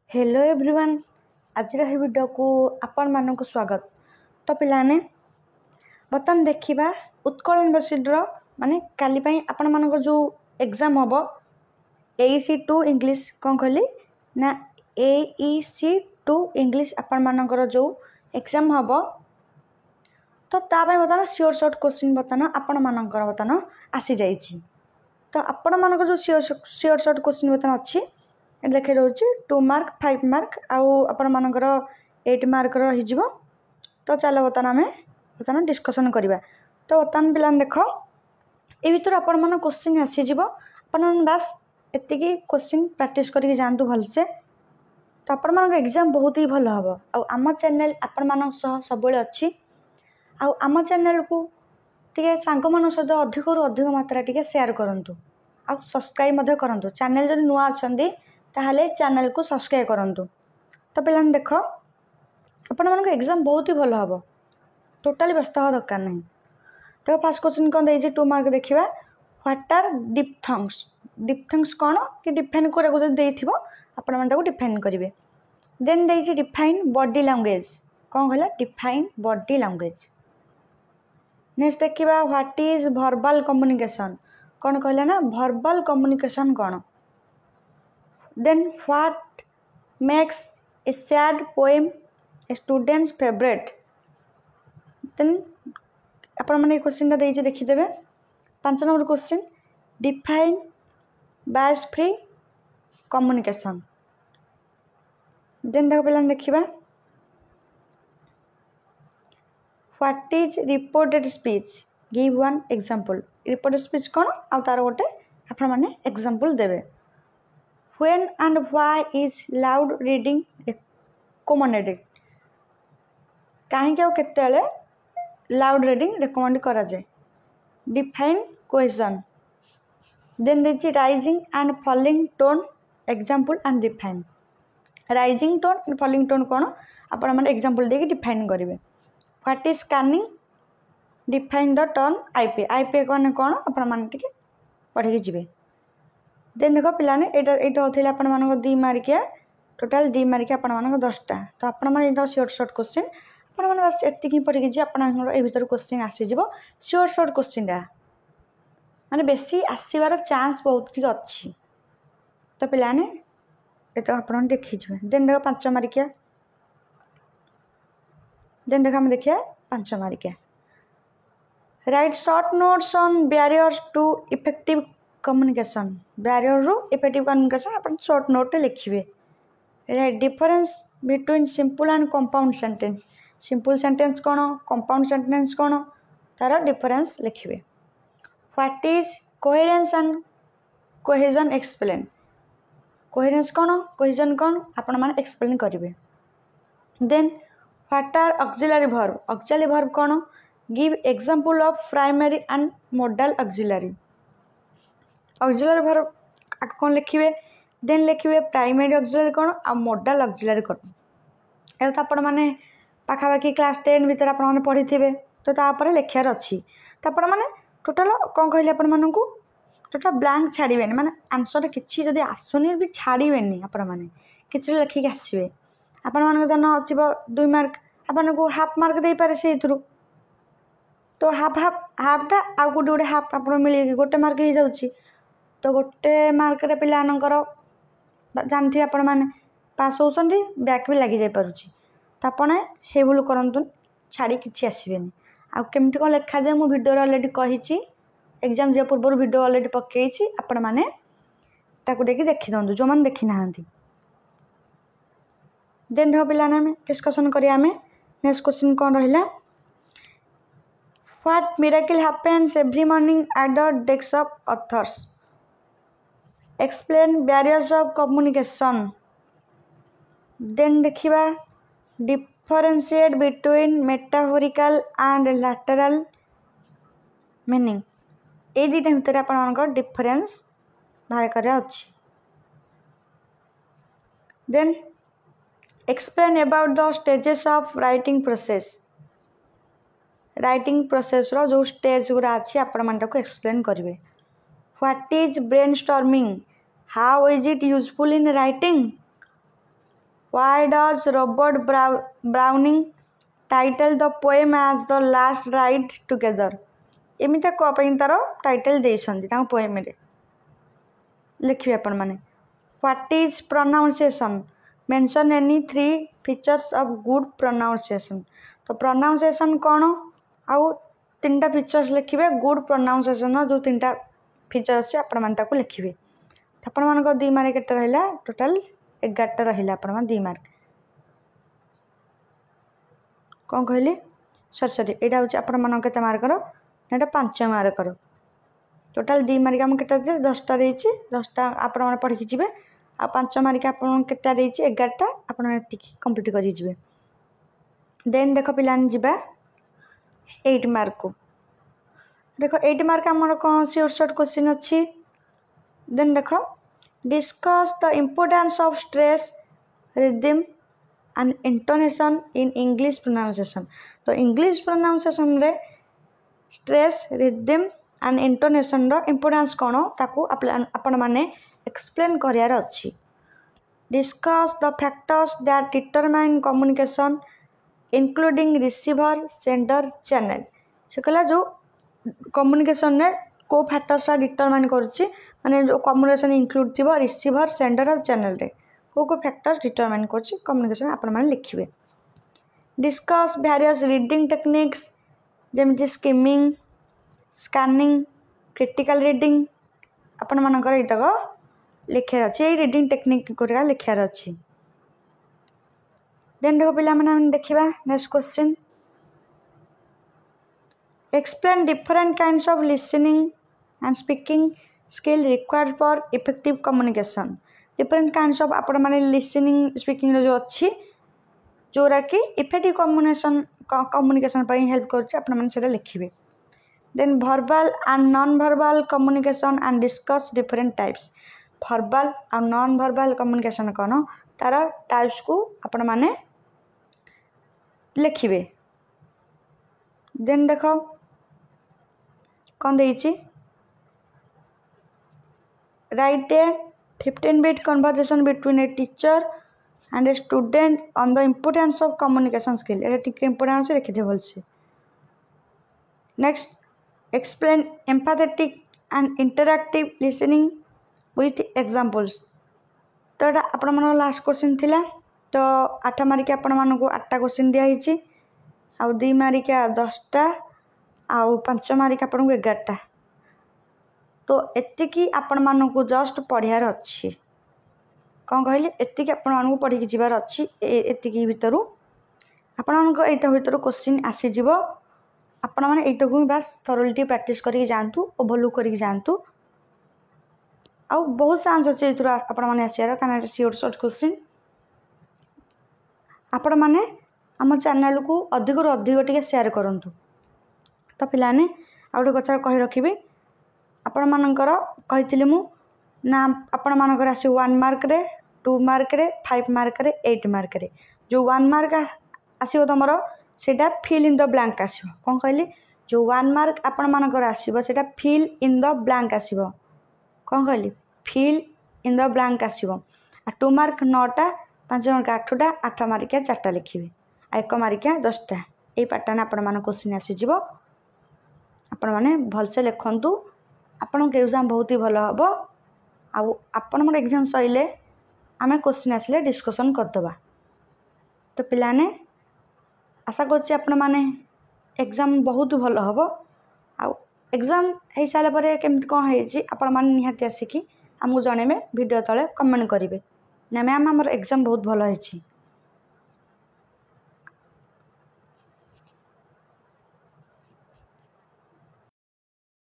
Hello everyone आज video को आपण मानक स्वागत। तो पिलाने बर्तमान देखा उत्कल यूनिवर्सिटी माने काली आपण मानक जो एग्जाम हम AEC2 इंग्लिश कौन कहली ना AEC2 इंग्लिश आपण मानकर जो एग्जाम हम तो बर्तमान सियोर सर्ट क्वेश्चन बर्तमान आपण मानकर बर्तमान आसी जाइए। तो आपण मानक जो सियोर सर्ट क्वेश्चन बर्तमान अच्छी देखे रोचे 2 मार्क 5 मार्क आपण मानकर 8 मार्क रही। तो चलो बर्तमान डिस्कसन करवा। तो बर्तमान पिला देख ये भर आपण मान क्वेश्चन आसीज अपन बास एति क्वेश्चन प्रैक्टिस करके जातु भलसे। तो आपण मान एग्जाम बहुत ही भल हम आम चैनल आपण मान सब अच्छी आम चैनल को टे सांग मान सहित अधिक रु अधिक मात्रा टे शेयर करूँ आ सब्सक्राइब करूँ। चैनल जो नुआ अच्छा ताहले चैनल को सब्सक्राइब करूँ। तो पिला देख आपण मान एग्जाम बहुत ही भल हम टोटाली व्यस्त हवा दरकार नहीं। तो फास्ट क्वेश्चन कौन दे 2 मार्क देखा व्हाट आर डिफथंग्स। डिफथंग्स कौन कि डिफाइन करने को आपण मैंने डिफाइन करेंगे। देन दे डिफाइन बॉडी लैंग्वेज कौन कहला डिफाइन बॉडी लैंग्वेज। नेक्स्ट देखा व्हाट इज वर्बल कम्युनिकेशन कौन कहला ना वर्बल कम्युनिकेशन कौन। Then what makes a sad poem a students favourite. Then आपण मैंने क्वेश्चन देखे देखीदे 5 number question define bias free communication. Then देखो देखा what is reported speech give one example. Reported speech कौन आ तार गोटे आपण मैंने एग्जांपल देवे। When and why is loud reading recommended कहीं केते लाउड रीडिंग रेकमेंड करा जाए। Define question. देन देखिए rising and falling tone example and define. Rising tone and falling tone कौन आपण मैंने एग्जांपल देके डिफाइन करेंगे। What is scanning define the term IP. IP कौन कौन आपण मैंने पढ़े जी। देन देख पिलाने यहाँ होते आपण मानक 2 मार्किया टोटाल 2 मार्किया आपण मानक 10टा। तो आपण मैंने शॉर्ट शॉर्ट क्वेश्चन आपण मैंने बस एतिक पढ़ी जी आपंकर ये भर क्वेश्चन आसीज। शॉर्ट शॉर्ट क्वेश्चन माने बेसी आसबार चांस बहुत टी अच्छी। तो पिलाने ये आप देखीजे। देन देख 5 मार्किया। देन देख आम देखिए 5 मार्किया write short notes on barriers to effective communication. Barrier रु इफेक्टिव कम्युनिकेशन आप शॉर्ट नोट लिखिए। Write difference between simple and compound sentence. Simple sentence कौन कंपाउंड सेंटेंस कौन तार डिफरेंस लिखिए। What is coherence and cohesion explain. Coherence कौन cohesion कौन आपण माने एक्सप्लेन करेंगे। Then what are auxiliary verb. Auxiliary verb कौन give example of primary and modal auxiliary. Auxiliary verb कौन लिखिए। देन लिखिए प्राइमरी ऑक्सिलरी कौन आ मॉडल ऑक्सिलरी कौन। ये तो आपण मैंने पाखापाखि क्लास 10 भर आप पढ़ी थे। तो तापर लिखार अच्छी। तो आपण मैंने टोटाल कौन कहले आपण मानू टोटाल ब्लांक छाड़े माने आंसर किसी जब आसुनी भी छाड़े आपण मैंने कि लिखिक आसवे। आपण मान धन अच्छी 2 मार्क आपन को हाफ मार्क दे पारे से। तो हाफ हाफ हाफटा आउ गोटे गोटे हाफ आप मिले गोटे मार्क हो जाऊँगी। तो गोटे मार्क पिलानकर जानते आपण मैंने पास होती बैक भी लग जापे। तो आपड़ हे भूल करूँ छाड़ी कि आसबे। आमती कौन लिखा जाए मुझे भिडियो अलरेडी कही एग्जाम जा पूर्व भिडियो अलरेडी पकई आपण मैंने देखिए देखी दिखाँ जो मैंने देखी ना। देन देख पिलाने डिस्कसन करिया। नेक्स्ट क्वेश्चन कौन रहा what miracle happens every morning at the desk of authors. Explain barriers of communication. Then देखिबा differentiate between metaphorical and literal meaning. ए दुटा भितर आपनकर डिफरेंस बाहर करा अछि। Then explain about the stages of writing process. Writing process रो जो स्टेज गुरा अछि आपण मन को एक्सप्लेन करिवे। What is brainstorming how is it useful in writing. Why does Robert Browning title the poem as the last ride together? एमिता को ପାଇଁ तार टाइटल ଦେଇଛନ୍ତି ତାଙ୍କ पोएम रे लिखिए अपन माने. What is pronunciation? Mention any 3 features of good pronunciation. तो pronunciation कौन आउ 3टा फीचर्स लिखिए गुड pronunciation जो 3टा फीचर्स आपण मान ताको लिखिए. आपण मान को 2 मार्क केते रहला टोटल 11टा रहला आपण मान 2 मार्क कौन कहली सॉरी एटा होची आपण मान केते मार्क करो एटा 5 मार्क करो टोटल 2 मार्क हम केते दे 10टा देछि 10टा आपण मान पढि जिवे आ 5 मार्क आपण केते देछि 11टा आपण टिक कंप्लीट करि जिवे. देन देखो पिलान जिबा 8 मार्क को देखो 8 मार्क हमर कोन शॉर्ट क्वेश्चन अछि. देन देखो discuss the importance of stress rhythm and intonation in English pronunciation. तो इंग्लिश प्रोनाउंसिएशन रे स्ट्रेस रिदम एंड इंटोनेशन रो इम्पोर्टेंस कोन ताकू आपण माने एक्सप्लेन करियार अछि. Discuss the factors that determine communication including receiver sender channel. से कहला जो कम्युनिकेशन रे को फैक्टर्स डिटरमाइन करूची माने जो कम्युनिकेशन इंक्लूड थिबो रिसीवर सेंडर और चैनल रे को फैक्टर्स डिटरमाइन करूची कम्युनिकेशन आपण माने लिखिबे. डिस्कस वेरियस रीडिंग टेक्निक्स जेमिति स्किमिंग स्कैनिंग क्रिटिकल रीडिंग आपण मानकर इतक लिखार अच्छे ये रीडिंग टेक्निक गुरा लिखार अच्छी. देन देखो पिला माने देखिबा next question. Explain different kinds of listening and speaking skill required for effective communication. Different kinds of आपण माने लिसनिंग स्पीकिंग जो अच्छी जोरा कि इफेक्टिव कम्युनिकेशन पर हेल्प करछि आपण माने सेटा लिखिबे. Then verbal and non verbal communication and discuss different types. Verbal और नॉन वर्बल कम्युनिकेशन कौन तार टाइप्स को आपण माने लिखिबे. देन देखो कौन देइछि right A 15-bit conversation between a teacher and a student on the importance of communication skill. एटा टिके importance लिखि दे बोलछि. Next explain empathetic and interactive listening with examples. तो एटा आपण मन लास्ट क्वेश्चन थिला. तो 8 मार्क आपण मन को 8टा क्वेश्चन दिया हिची आ 2 मार्क 10टा आ 5 मार्क आपण को 11टा. तो एतिकी आपण मान को जस्ट पढ़ियार अच्छी कौन कहली एतिकी आपण मान को पढ़ी जीवार अच्छी. एतिकी भितर आपण मान को एटा भितर क्वेश्चन आसी जीवो आपण माने एटा को बस थोरली प्रैक्टिस करी जानतु ओवरलुक करी जानतु आ बहुत चांस अच्छे एथुर आपण माने आसियार काना शॉर्ट क्वेश्चन आपण माने हम चैनल को अधिक रु अधिक टिके शेयर करंतु. तो पिलाने आ गोटे कथा कहि रखिबे आपण मानकर कहिथिले मु ना आपण मानकर आसी 1 मार्क रे 2 मार्क रे 5 मार्क रे 8 मार्क रे जो 1 मार्क आसीबो तमरो सेटा फिल इन द ब्लैंक आसीबो. कोन कहली जो 1 मार्क आपण मानकर आसीबो सेटा फिल इन द ब्लैंक आसीबो. कोन कहली फिल इन द ब्लैंक आसीबो. आ 2 मार्क 9टा 5 मार्क 8टा 8 मार्क 4टा लिखिबे आ 1 मार्क 10टा. ए पैटर्न आपण मान क्वेश्चन आसी जीवो आपण माने भल से लिखंतु आपण के एग्जाम बहुत ही भलो हबो. आ आपण मोर एग्जाम सइले आमे क्वेश्चन आसले डिस्कशन करदबा. तो पिलाने आशा करछि आपण माने एग्जाम बहुत भलो हबो. आ एग्जाम हे साले परे केमति कोन हेछि आपण माने निहाती आसिकी हमहु जणेबे वीडियो तळे कमेंट करिवे ना मैम हमर एग्जाम बहुत भलो हेछि.